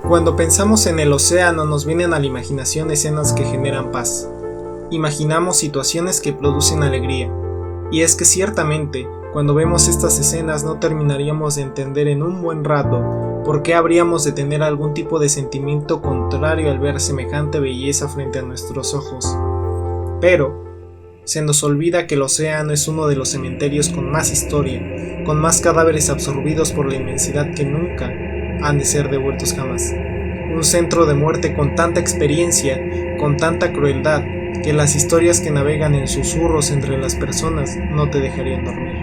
Cuando pensamos en el océano nos vienen a la imaginación escenas que generan paz. Imaginamos situaciones que producen alegría. Y es que ciertamente, cuando vemos estas escenas no terminaríamos de entender en un buen rato por qué habríamos de tener algún tipo de sentimiento contrario al ver semejante belleza frente a nuestros ojos. Pero se nos olvida que el océano es uno de los cementerios con más historia, con más cadáveres absorbidos por la inmensidad que nunca han de ser devueltos jamás. Un centro de muerte con tanta experiencia, con tanta crueldad, que las historias que navegan en susurros entre las personas no te dejarían dormir.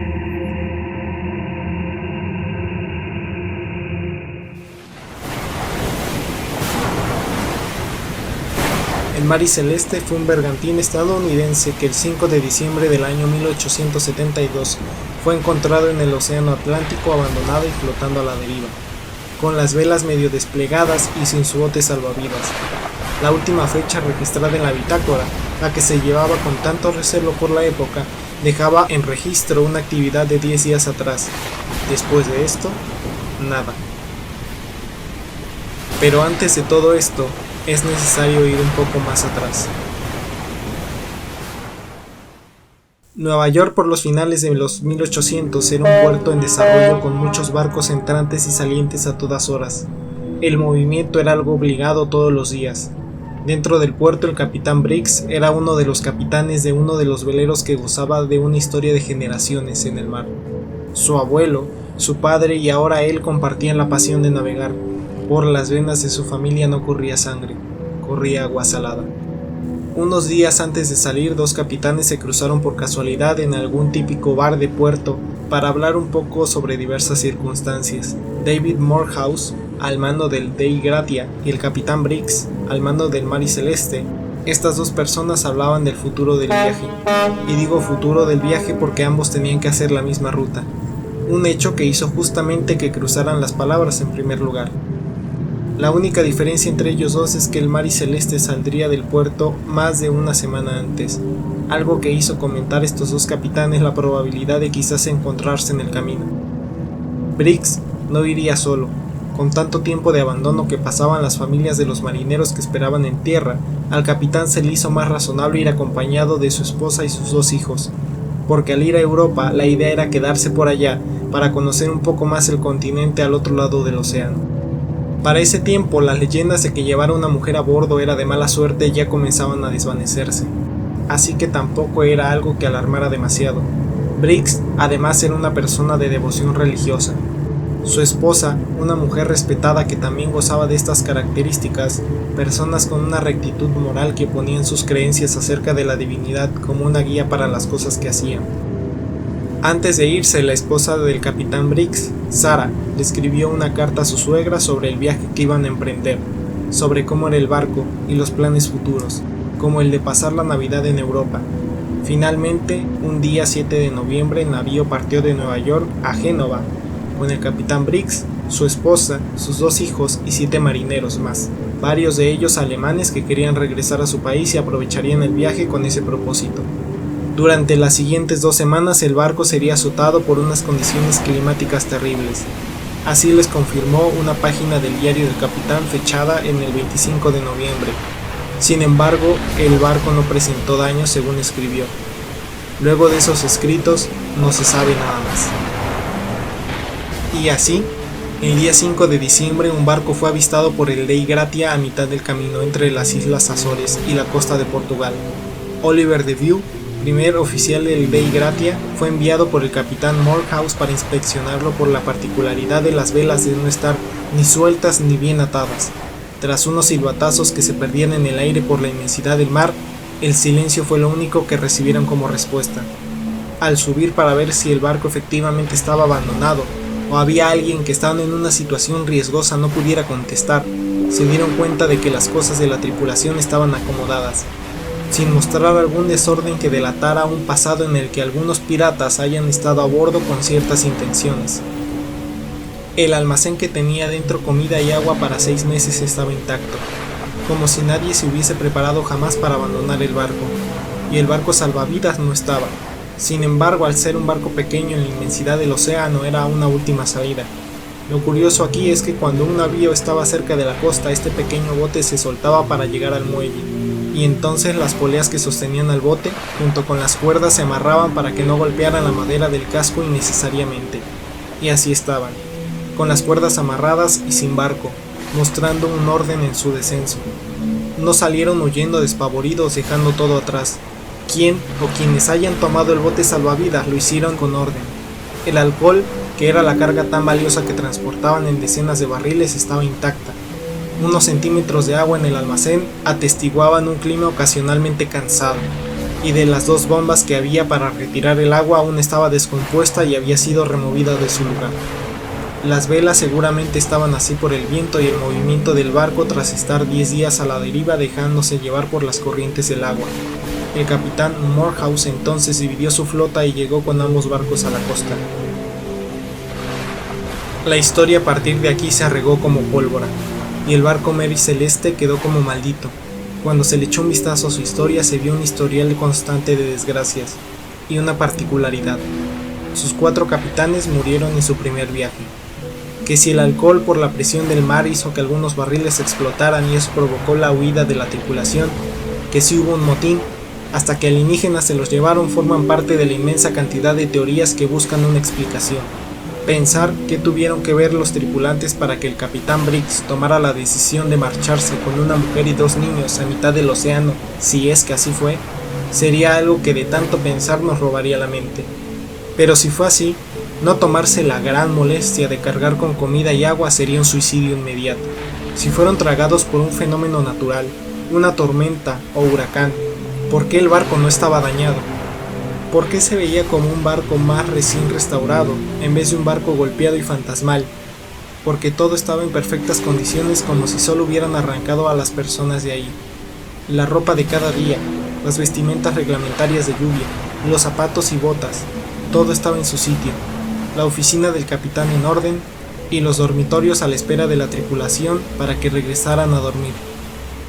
El Mari Celeste fue un bergantín estadounidense que el 5 de diciembre del año 1872 fue encontrado en el océano Atlántico abandonado y flotando a la deriva, con las velas medio desplegadas y sin su bote salvavidas. La última fecha registrada en la bitácora, la que se llevaba con tanto recelo por la época, dejaba en registro una actividad de 10 días atrás. Después de esto, nada. Pero antes de todo esto, es necesario ir un poco más atrás. Nueva York por los finales de los 1800 era un puerto en desarrollo con muchos barcos entrantes y salientes a todas horas. El movimiento era algo obligado todos los días. Dentro del puerto el capitán Briggs era uno de los capitanes de uno de los veleros que gozaba de una historia de generaciones en el mar. Su abuelo, su padre y ahora él compartían la pasión de navegar. Por las venas de su familia no corría sangre, corría agua salada. Unos días antes de salir, dos capitanes se cruzaron por casualidad en algún típico bar de puerto para hablar un poco sobre diversas circunstancias. David Morehouse, al mando del Dei Gratia, y el capitán Briggs, al mando del Mari Celeste. Estas dos personas hablaban del futuro del viaje, y digo futuro del viaje porque ambos tenían que hacer la misma ruta, un hecho que hizo justamente que cruzaran las palabras en primer lugar. La única diferencia entre ellos dos es que el Mari Celeste saldría del puerto más de una semana antes, algo que hizo comentar estos dos capitanes la probabilidad de quizás encontrarse en el camino. Briggs no iría solo. Con tanto tiempo de abandono que pasaban las familias de los marineros que esperaban en tierra, al capitán se le hizo más razonable ir acompañado de su esposa y sus dos hijos, porque al ir a Europa la idea era quedarse por allá para conocer un poco más el continente al otro lado del océano. Para ese tiempo, las leyendas de que llevar a una mujer a bordo era de mala suerte ya comenzaban a desvanecerse, así que tampoco era algo que alarmara demasiado. Briggs además era una persona de devoción religiosa. Su esposa, una mujer respetada que también gozaba de estas características, personas con una rectitud moral que ponían sus creencias acerca de la divinidad como una guía para las cosas que hacían. Antes de irse, la esposa del capitán Briggs, Sarah, le escribió una carta a su suegra sobre el viaje que iban a emprender, sobre cómo era el barco y los planes futuros, como el de pasar la Navidad en Europa. Finalmente, un día 7 de noviembre, el navío partió de Nueva York a Génova, con el capitán Briggs, su esposa, sus dos hijos y 7 marineros más, varios de ellos alemanes que querían regresar a su país y aprovecharían el viaje con ese propósito. Durante las siguientes 2 semanas el barco sería azotado por unas condiciones climáticas terribles. Así les confirmó una página del diario del capitán fechada en el 25 de noviembre. Sin embargo, el barco no presentó daños según escribió. Luego de esos escritos, no se sabe nada más. Y así, el día 5 de diciembre un barco fue avistado por el Dei Gratia a mitad del camino entre las Islas Azores y la costa de Portugal. Oliver de View, primer oficial del Dei Gratia, fue enviado por el capitán Morehouse para inspeccionarlo por la particularidad de las velas de no estar ni sueltas ni bien atadas. Tras unos silbatazos que se perdían en el aire por la inmensidad del mar, el silencio fue lo único que recibieron como respuesta. Al subir para ver si el barco efectivamente estaba abandonado o había alguien que estando en una situación riesgosa no pudiera contestar, se dieron cuenta de que las cosas de la tripulación estaban acomodadas, sin mostrar algún desorden que delatara un pasado en el que algunos piratas hayan estado a bordo con ciertas intenciones. El almacén que tenía dentro comida y agua para 6 meses estaba intacto, como si nadie se hubiese preparado jamás para abandonar el barco, y el barco salvavidas no estaba. Sin embargo, al ser un barco pequeño en la inmensidad del océano era una última salida. Lo curioso aquí es que cuando un navío estaba cerca de la costa, este pequeño bote se soltaba para llegar al muelle, y entonces las poleas que sostenían al bote, junto con las cuerdas, se amarraban para que no golpearan la madera del casco innecesariamente. Y así estaban, con las cuerdas amarradas y sin barco, mostrando un orden en su descenso. No salieron huyendo despavoridos dejando todo atrás. Quien o quienes hayan tomado el bote salvavidas lo hicieron con orden. El alcohol, que era la carga tan valiosa que transportaban en decenas de barriles, estaba intacta. Unos centímetros de agua en el almacén atestiguaban un clima ocasionalmente cansado, y de las 2 bombas que había para retirar el agua aún estaba descompuesta y había sido removida de su lugar. Las velas seguramente estaban así por el viento y el movimiento del barco tras estar 10 días a la deriva dejándose llevar por las corrientes del agua. El capitán Morehouse entonces dividió su flota y llegó con ambos barcos a la costa. La historia a partir de aquí se regó como pólvora, y el barco Mary Celeste quedó como maldito. Cuando se le echó un vistazo a su historia se vio un historial constante de desgracias, y una particularidad: sus 4 capitanes murieron en su primer viaje. Que si el alcohol por la presión del mar hizo que algunos barriles explotaran y eso provocó la huida de la tripulación, que si hubo un motín, hasta que alienígenas se los llevaron, forman parte de la inmensa cantidad de teorías que buscan una explicación. Pensar qué tuvieron que ver los tripulantes para que el capitán Briggs tomara la decisión de marcharse con una mujer y 2 niños a mitad del océano, si es que así fue, sería algo que de tanto pensar nos robaría la mente. Pero si fue así, no tomarse la gran molestia de cargar con comida y agua sería un suicidio inmediato. Si fueron tragados por un fenómeno natural, una tormenta o huracán, ¿por qué el barco no estaba dañado? ¿Por qué se veía como un barco más recién restaurado, en vez de un barco golpeado y fantasmal? Porque todo estaba en perfectas condiciones, como si solo hubieran arrancado a las personas de ahí. La ropa de cada día, las vestimentas reglamentarias de lluvia, los zapatos y botas, todo estaba en su sitio. La oficina del capitán en orden, y los dormitorios a la espera de la tripulación para que regresaran a dormir.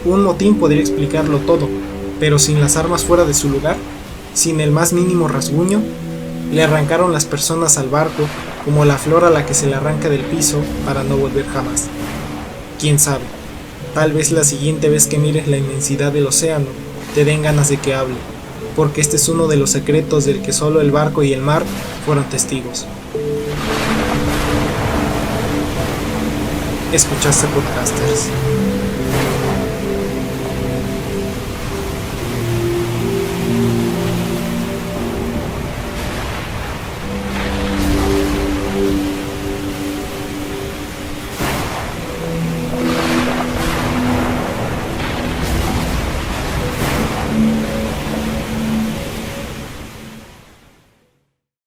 Un motín podría explicarlo todo, pero sin las armas fuera de su lugar, sin el más mínimo rasguño, le arrancaron las personas al barco como la flor a la que se le arranca del piso para no volver jamás. Quién sabe, tal vez la siguiente vez que mires la inmensidad del océano te den ganas de que hable, porque este es uno de los secretos del que solo el barco y el mar fueron testigos. Escuchaste Podcasters.